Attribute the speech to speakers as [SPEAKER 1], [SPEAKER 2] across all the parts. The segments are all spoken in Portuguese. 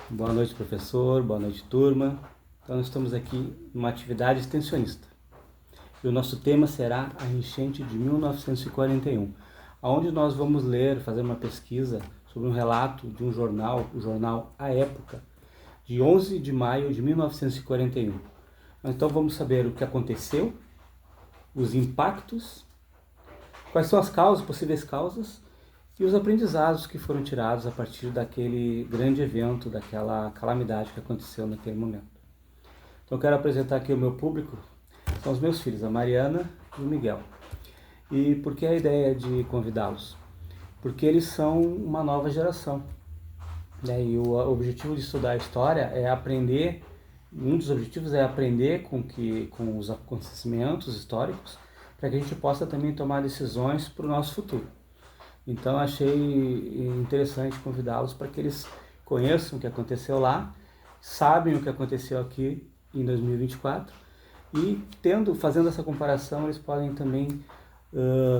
[SPEAKER 1] Boa noite, professor. Boa noite, turma. Então, nós estamos aqui numa atividade extensionista. E o nosso tema será a enchente de 1941, onde nós vamos ler, fazer uma pesquisa sobre um relato de um jornal, o jornal A Época, de 11 de maio de 1941. Então, vamos saber o que aconteceu, os impactos, quais são as causas, possíveis causas, e os aprendizados que foram tirados a partir daquele grande evento, daquela calamidade que aconteceu naquele momento. Então eu quero apresentar aqui o meu público, são os meus filhos, a Mariana e o Miguel. E por que a ideia de convidá-los? Porque eles são uma nova geração, né? E o objetivo de estudar a história é aprender, um dos objetivos é aprender com os acontecimentos históricos, para que a gente possa também tomar decisões para o nosso futuro. Então achei interessante convidá-los para que eles conheçam o que aconteceu lá, sabem o que aconteceu aqui em 2024 e fazendo essa comparação, eles podem também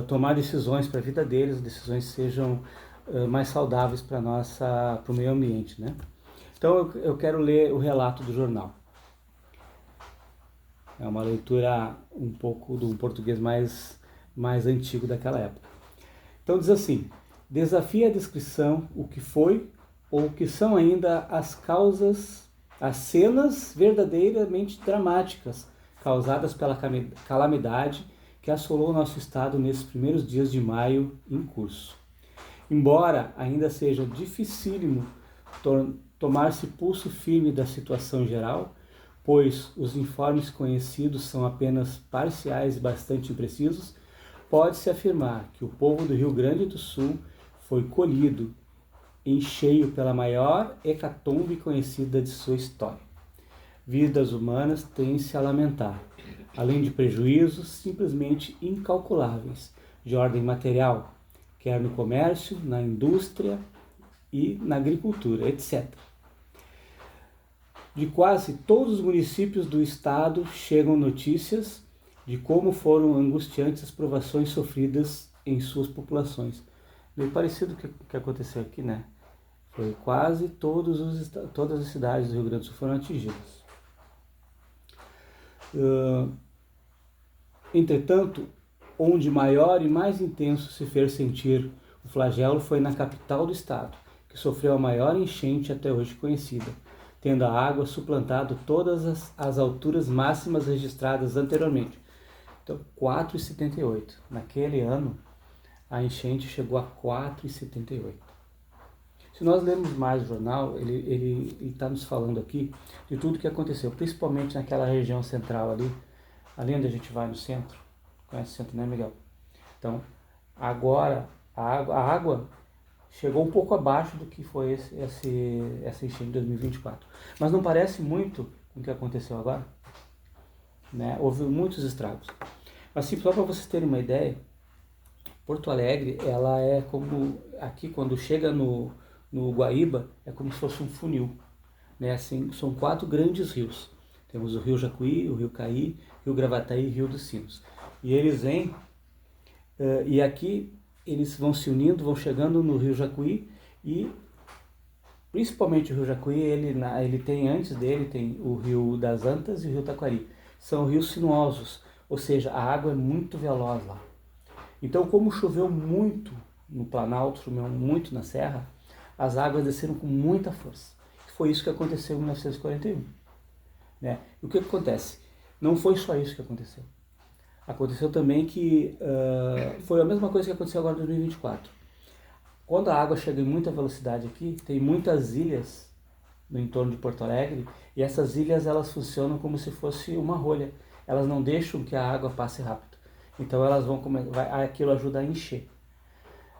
[SPEAKER 1] tomar decisões para a vida deles, decisões que sejam mais saudáveis para o meio ambiente, né? Então eu quero ler o relato do jornal. É uma leitura um pouco do português mais antigo daquela época. Então diz assim: desafia a descrição o que foi ou o que são ainda as causas, as cenas verdadeiramente dramáticas causadas pela calamidade que assolou o nosso estado nesses primeiros dias de maio em curso. Embora ainda seja dificílimo tomar-se pulso firme da situação geral, pois os informes conhecidos são apenas parciais e bastante imprecisos, pode-se afirmar que o povo do Rio Grande do Sul foi colhido em cheio pela maior hecatombe conhecida de sua história. Vidas humanas têm-se a lamentar, além de prejuízos simplesmente incalculáveis, de ordem material, quer no comércio, na indústria e na agricultura, etc. De quase todos os municípios do estado chegam notícias de como foram angustiantes as provações sofridas em suas populações. Meio parecido com o que aconteceu aqui, né? Foi quase todas as cidades do Rio Grande do Sul foram atingidas. Entretanto, onde maior e mais intenso se fez sentir o flagelo foi na capital do estado, que sofreu a maior enchente até hoje conhecida, tendo a água suplantado todas as alturas máximas registradas anteriormente. Então, 4,78. Naquele ano, a enchente chegou a 4,78. Se nós lermos mais o jornal, ele está nos falando aqui de tudo que aconteceu, principalmente naquela região central ali onde a gente vai no centro. Conhece o centro, né, Miguel? Então, agora, a água chegou um pouco abaixo do que foi essa enchente de 2024. Mas não parece muito com o que aconteceu agora? Né? Houve muitos estragos. Assim, só para vocês terem uma ideia, Porto Alegre, ela é como, aqui quando chega no Guaíba, é como se fosse um funil, né? Assim, são 4 grandes rios. Temos o Rio Jacuí, o Rio Caí, o Rio Gravataí e o Rio dos Sinos. E eles vêm, e aqui eles vão se unindo, vão chegando no Rio Jacuí e principalmente o Rio Jacuí, ele tem, antes dele, tem o Rio das Antas e o Rio Taquari. São rios sinuosos, ou seja, a água é muito veloz lá. Então, como choveu muito no Planalto, choveu muito na Serra, as águas desceram com muita força. Foi isso que aconteceu em 1941. Né? E o que acontece? Não foi só isso que aconteceu. Aconteceu também que foi a mesma coisa que aconteceu agora em 2024. Quando a água chega em muita velocidade aqui, tem muitas ilhas no entorno de Porto Alegre, e essas ilhas elas funcionam como se fosse uma rolha. Elas não deixam que a água passe rápido. Então elas aquilo ajuda a encher.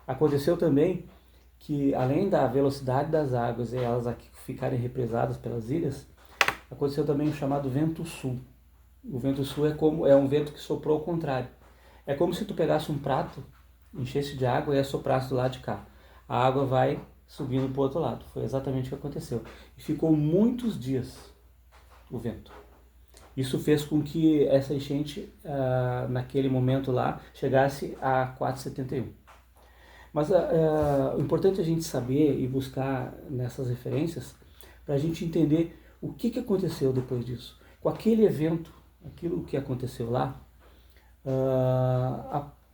[SPEAKER 1] Aconteceu também que, além da velocidade das águas e elas aqui ficarem represadas pelas ilhas, aconteceu também o chamado vento sul. O vento sul é um vento que soprou ao contrário. É como se tu pegasse um prato, enchesse de água e assoprasse do lado de cá. A água vai subindo para o outro lado. Foi exatamente o que aconteceu. E ficou muitos dias o vento. Isso fez com que essa enchente, naquele momento lá, chegasse a 4,71. Mas o importante é a gente saber e buscar nessas referências para a gente entender o que aconteceu depois disso. Com aquele evento, aquilo que aconteceu lá,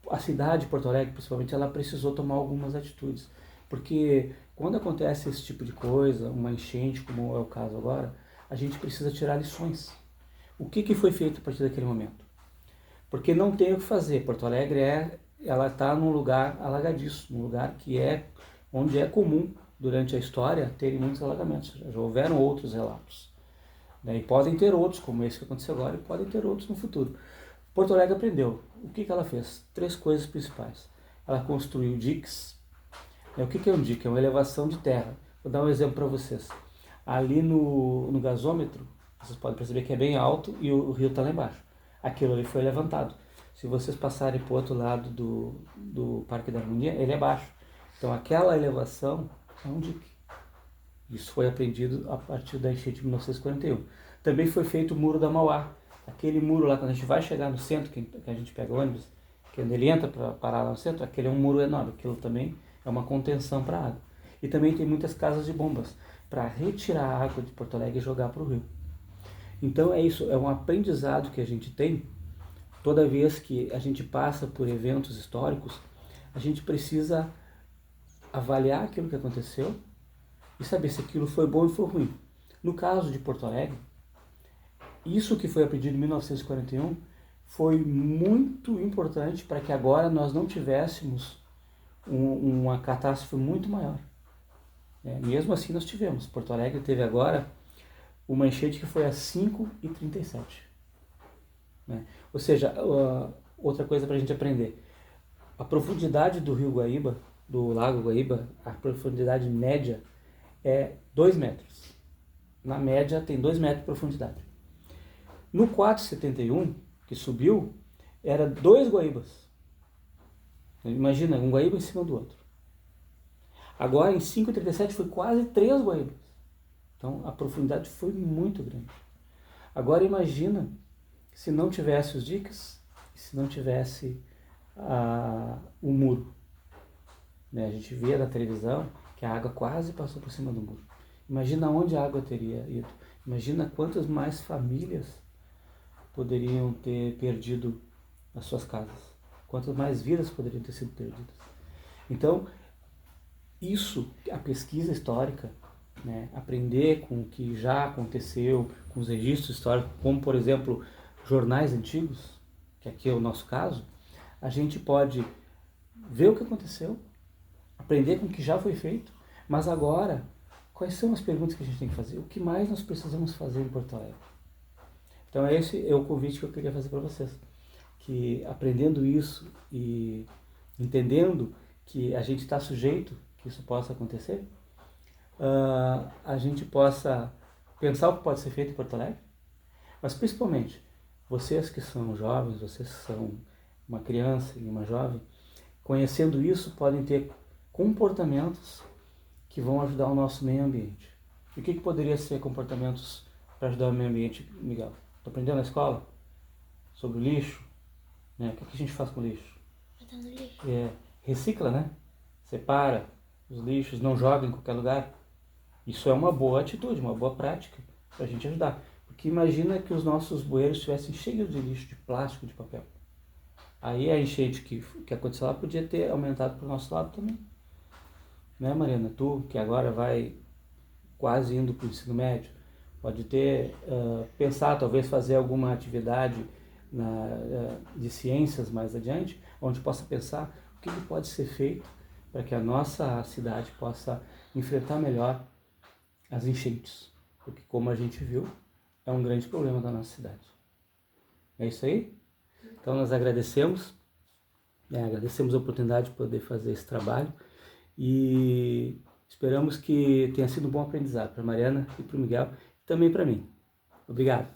[SPEAKER 1] a cidade de Porto Alegre, principalmente, ela precisou tomar algumas atitudes. Porque quando acontece esse tipo de coisa, uma enchente, como é o caso agora, a gente precisa tirar lições. O que foi feito a partir daquele momento? Porque não tem o que fazer. Porto Alegre ela está num lugar alagadiço, num lugar onde é comum, durante a história, terem muitos alagamentos. Já houveram outros relatos. Né? E podem ter outros, como esse que aconteceu agora, e podem ter outros no futuro. Porto Alegre aprendeu. O que ela fez? 3 coisas principais. Ela construiu diques. O que é um dique? É uma elevação de terra. Vou dar um exemplo para vocês. Ali no gasômetro, vocês podem perceber que é bem alto e o rio está lá embaixo. Aquilo ali foi levantado. Se vocês passarem para o outro lado do Parque da Harmonia, ele é baixo. Então aquela elevação é um dique. Isso foi aprendido a partir da enchente de 1941. Também foi feito o Muro da Mauá. Aquele muro lá, quando a gente vai chegar no centro, que a gente pega o ônibus, quando ele entra para parar lá no centro, aquele é um muro enorme. Aquilo também é uma contenção para a água. E também tem muitas casas de bombas para retirar a água de Porto Alegre e jogar para o rio. Então é isso, é um aprendizado que a gente tem. Toda vez que a gente passa por eventos históricos, a gente precisa avaliar aquilo que aconteceu e saber se aquilo foi bom ou foi ruim. No caso de Porto Alegre, isso que foi aprendido em 1941 foi muito importante para que agora nós não tivéssemos uma catástrofe muito maior. Mesmo assim nós tivemos. Porto Alegre teve agora uma enchente que foi a 5,37. Ou seja, outra coisa para a gente aprender. A profundidade do rio Guaíba, do lago Guaíba, a profundidade média é 2 metros. Na média tem 2 metros de profundidade. No 4,71, que subiu, era 2 Guaíbas. Imagina, um Guaíba em cima do outro. Agora em 5,37 foi quase 3 Guaíbas. Então a profundidade foi muito grande. Agora imagina se não tivesse os diques, se não tivesse o muro. A gente via na televisão que a água quase passou por cima do muro. Imagina onde a água teria ido. Imagina quantas mais famílias poderiam ter perdido as suas casas. Quantas mais vidas poderiam ter sido perdidas. Então, isso, a pesquisa histórica, aprender com o que já aconteceu, com os registros históricos, como, por exemplo, jornais antigos, que aqui é o nosso caso, a gente pode ver o que aconteceu, aprender com o que já foi feito, mas agora, quais são as perguntas que a gente tem que fazer? O que mais nós precisamos fazer em Porto Alegre? Então esse é o convite que eu queria fazer para vocês, que aprendendo isso e entendendo que a gente está sujeito que isso possa acontecer, a gente possa pensar o que pode ser feito em Porto Alegre, mas principalmente vocês que são jovens, vocês que são uma criança e uma jovem, conhecendo isso podem ter comportamentos que vão ajudar o nosso meio ambiente. E o que poderia ser comportamentos para ajudar o meio ambiente, Miguel? Estou aprendendo na escola sobre o lixo, O que a gente faz com o lixo?
[SPEAKER 2] Botar no lixo.
[SPEAKER 1] Recicla, né? Separa os lixos, não joga em qualquer lugar. Isso é uma boa atitude, uma boa prática para a gente ajudar. Porque imagina que os nossos bueiros estivessem cheios de lixo, de plástico, de papel. Aí a enchente que aconteceu lá podia ter aumentado para o nosso lado também. Né, Mariana? Tu, que agora vai quase indo para o ensino médio, pode ter, pensar, talvez fazer alguma atividade de ciências mais adiante, onde possa pensar o que pode ser feito para que a nossa cidade possa enfrentar melhor as enchentes. Porque, como a gente viu, é um grande problema da nossa cidade. É isso aí? Então, nós agradecemos a oportunidade de poder fazer esse trabalho e esperamos que tenha sido um bom aprendizado para a Mariana e para o Miguel e também para mim. Obrigado.